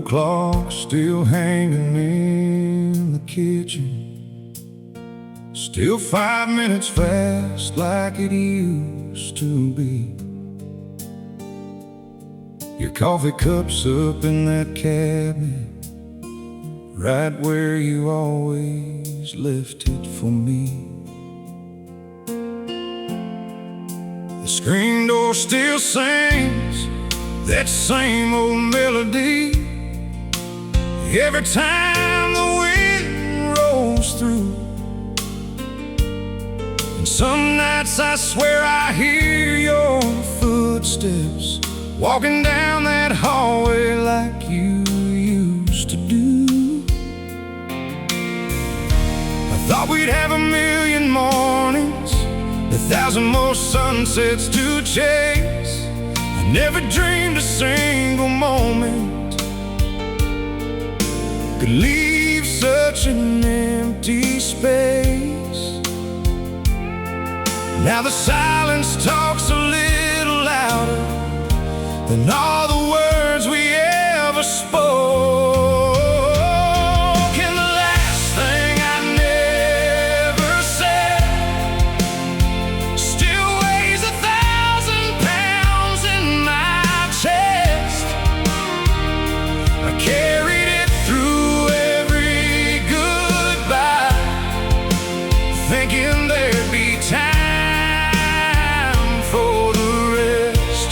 old clock still hanging in the kitchen, still 5 minutes fast like it used to be. Your coffee cup's up in that cabinet, right where you always left it for me. The screen door still sings that same old melody every time the wind rolls through. And some nights I swear I hear your footsteps walking down that hallway like you used to do. I thought we'd have a million mornings, 1,000 more sunsets to chase. I never dreamed a single moment could leave such an empty space. Now the silence talks a little louder than all the words we ever spoke. And the last thing I never said still weighs 1,000 pounds in my chest. I carried it through every goodbye, thinking there'd be time for the rest.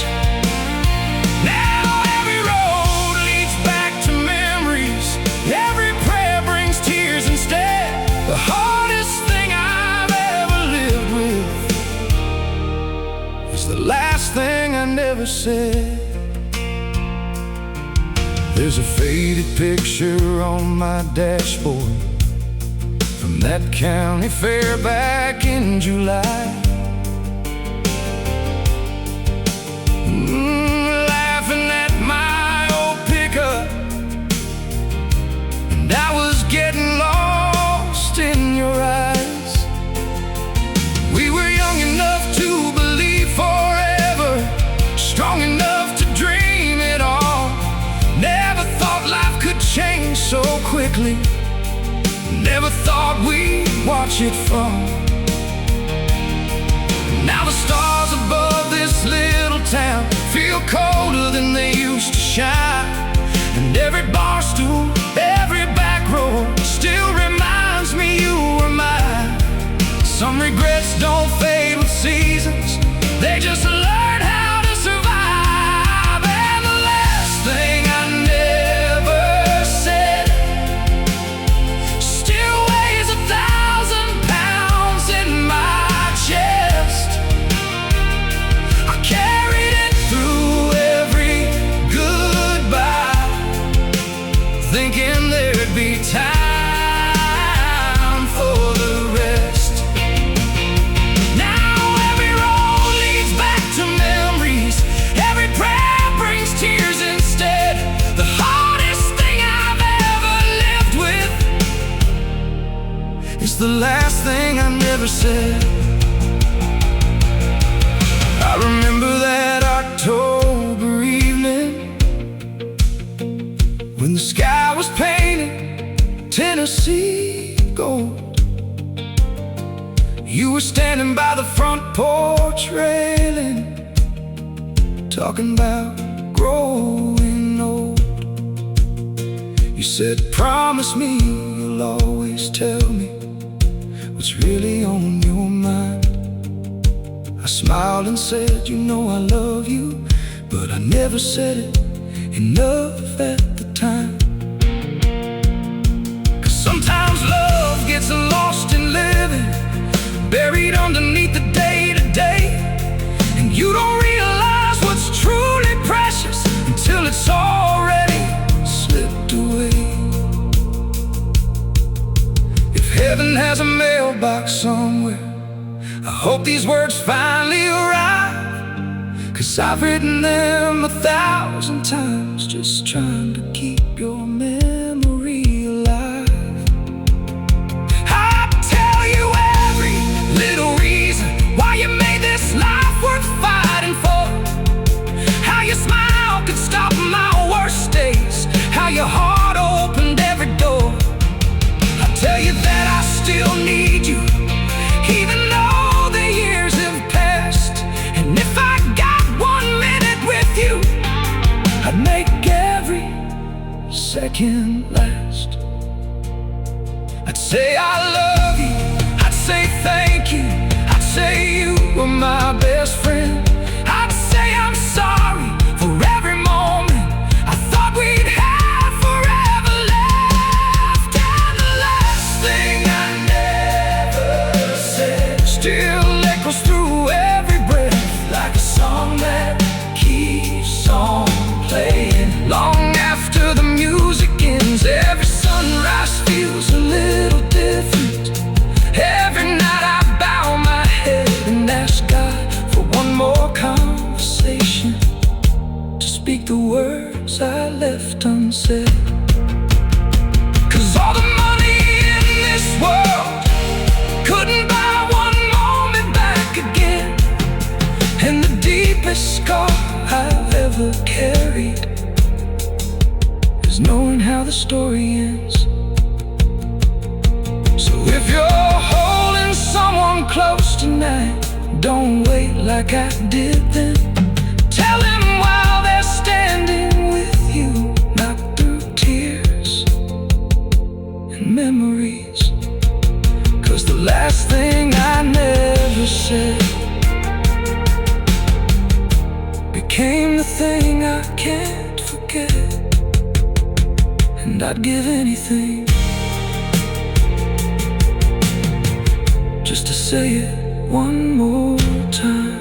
Now every road leads back to memories, every prayer brings tears instead. The hardest thing I've ever lived with is the last thing I never said. There's a faded picture on my dashboard from that county fair back in July. Laughing at my old pickup, and I was getting lost in your eyes. We were young enough to believe forever, strong enough to dream it all. Never thought life could change so quickly, never thought we'd watch it fall. Now the stars above this little town feel colder than they used to shine, and every bar stool, every back row still reminds me you were mine. Some regrets don't fade with seasons, they just learn how to survive. And the last thing I never said still weighs 1,000 pounds in my chest. I carried it through every goodbye, thinking there'd be time for the rest. Now every road leads back to memories, every prayer brings tears instead. The hardest thing I've ever lived with is the last thing I never said. I remember that October evening when the sky was painted Tennessee gold. You were standing by the front porch railing, talking about growing old. You said, promise me you'll always tell me what's really on your mind. I smiled and said, you know I love you, but I never said it enough at the time. 'Cause sometimes love gets lost in living, buried underneath the day-to-day, and you don't realize what's truly precious until it's already slipped away. If heaven has a mailbox somewhere, I hope these words finally arrive, 'cause I've written them 1,000 times, just trying to keep your memory alive. I'll tell you every little reason why you made this life worth fighting for, how your smile could stop my worst days, how your second last. I'd say I love you, I'd say thank you, I'd say you were my best friend. I'd say I'm sorry for every moment I thought we'd have forever left. And the last thing I never said still echoes through every breath, like a song that keeps on playing long after the music ends. Every sunrise feels a little different. Every night I bow my head and ask God for one more conversation, to speak the words I left unsaid. 'Cause all the money in this world couldn't buy one moment back again. And the deepest scar I've ever carried is knowing how the story ends. So if you're holding someone close tonight, don't wait like I did then. Tell them while they're standing with you, not through tears and memories. 'Cause the last thing I never said became the thing I can't forget. And I'd give anything just to say it one more time.